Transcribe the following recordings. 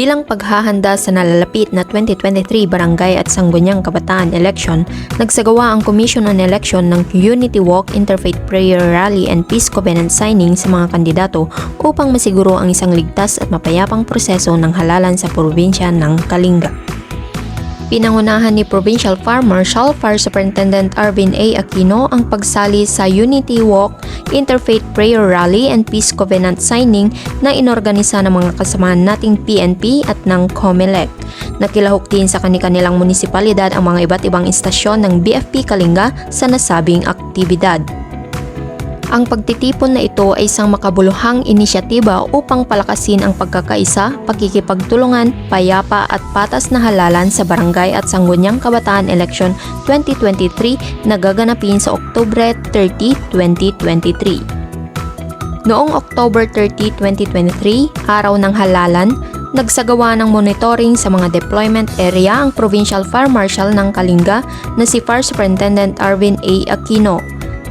Bilang paghahanda sa nalalapit na 2023 Barangay at Sangguniang Kabataan Election, nagsagawa ang Commission on Election ng Unity Walk, Interfaith Prayer Rally and Peace Covenant Signing sa mga kandidato upang masiguro ang isang ligtas at mapayapang proseso ng halalan sa probinsya ng Kalinga. Pinangunahan ni Provincial Fire Marshal Fire Superintendent Arvin A. Aquino ang pagsali sa Unity Walk, Interfaith Prayer Rally and Peace Covenant Signing na inorganisa ng mga kasamahan nating PNP at ng COMELEC. Nakilahok din sa kanilang munisipalidad ang mga iba't ibang istasyon ng BFP Kalinga sa nasabing aktibidad. Ang pagtitipon na ito ay isang makabuluhang inisyatiba upang palakasin ang pagkakaisa, pagkikipagtulungan, payapa at patas na halalan sa Barangay at Sangguniang Kabataan Election 2023 na gaganapin sa Oktubre 30, 2023. Noong October 30, 2023, araw ng halalan, nagsagawa ng monitoring sa mga deployment area ang Provincial Fire Marshal ng Kalinga na si Fire Superintendent Arvin A. Aquino.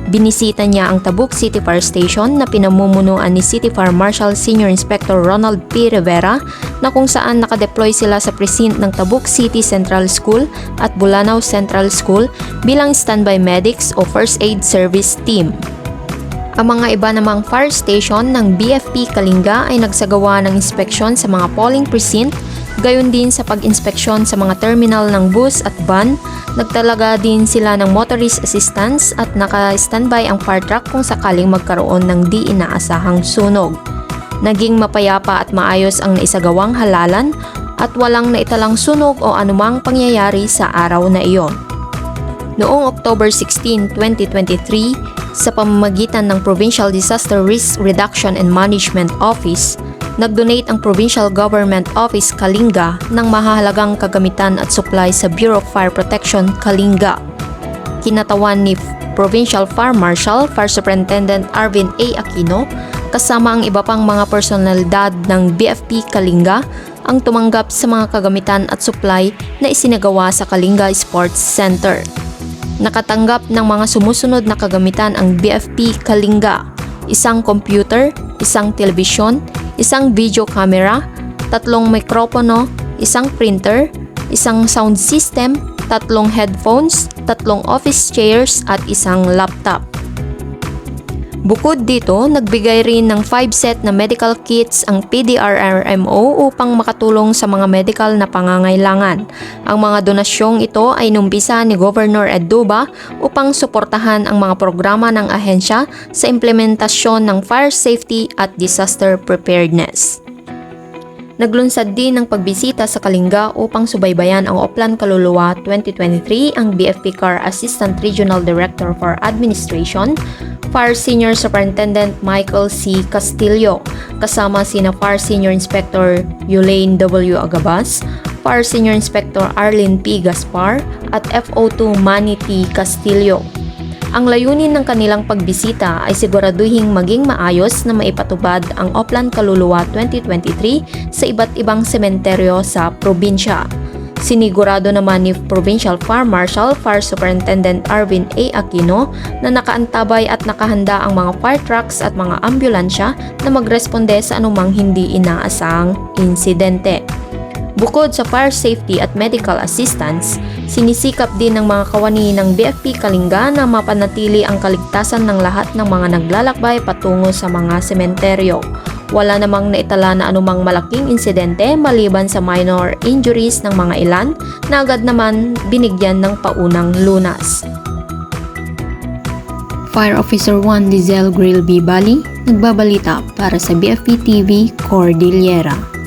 Binisita niya ang Tabuk City Fire Station na pinamumunuan ni City Fire Marshal Senior Inspector Ronald P. Rivera na kung saan nakadeploy sila sa precinct ng Tabuk City Central School at Bulanao Central School bilang standby medics o first aid service team. Ang mga iba namang fire station ng BFP Kalinga ay nagsagawa ng inspeksyon sa mga polling precinct, gayon din sa pag-inspeksyon sa mga terminal ng bus at van. Nagtalaga din sila ng motorist assistance at naka-standby ang fire truck kung sakaling magkaroon ng di inaasahang sunog. Naging mapayapa at maayos ang naisagawang halalan at walang naitalang sunog o anumang pangyayari sa araw na iyon. Noong October 16, 2023, sa pamamagitan ng Provincial Disaster Risk Reduction and Management Office, nag-donate ang Provincial Government Office Kalinga ng mahahalagang kagamitan at supply sa Bureau of Fire Protection Kalinga. Kinatawan ni Provincial Fire Marshal Fire Superintendent Arvin A. Aquino kasama ang iba pang mga personalidad ng BFP Kalinga ang tumanggap sa mga kagamitan at supply na isinagawa sa Kalinga Sports Center. Nakatanggap ng mga sumusunod na kagamitan ang BFP Kalinga: isang computer, isang telebisyon, isang video camera, 3 mikropono, isang printer, isang sound system, 3 headphones, 3 office chairs at isang laptop. Bukod dito, nagbigay rin ng 5 set na medical kits ang PDRRMO upang makatulong sa mga medical na pangangailangan. Ang mga donasyong ito ay inumpisa ni Governor Ed Duba upang suportahan ang mga programa ng ahensya sa implementasyon ng fire safety at disaster preparedness. Naglunsad din ng pagbisita sa Kalinga upang subaybayan ang Oplan Kaluluwa 2023 ang BFP CAR Assistant Regional Director for Administration, Fire Senior Superintendent Michael C. Castillo, kasama sina Fire Senior Inspector Yulaine W. Agabas, Fire Senior Inspector Arlene P. Gaspar at FO2 Manny T. Castillo. Ang layunin ng kanilang pagbisita ay siguraduhing maging maayos na maipatubad ang Oplan Kaluluwa 2023 sa iba't ibang sementeryo sa probinsya. Sinigurado naman ni Provincial Fire Marshal Fire Superintendent Arvin A. Aquino na nakaantabay at nakahanda ang mga fire trucks at mga ambulansya na magresponde sa anumang hindi inaasahang insidente. Bukod sa fire safety at medical assistance, sinisikap din ng mga kawani ng BFP Kalinga na mapanatili ang kaligtasan ng lahat ng mga naglalakbay patungo sa mga sementeryo. Wala namang naitala na anumang malaking insidente maliban sa minor injuries ng mga ilan na agad naman binigyan ng paunang lunas. Fire Officer 1 Lizelle Grill B. Bali, nagbabalita para sa BFP TV Cordillera.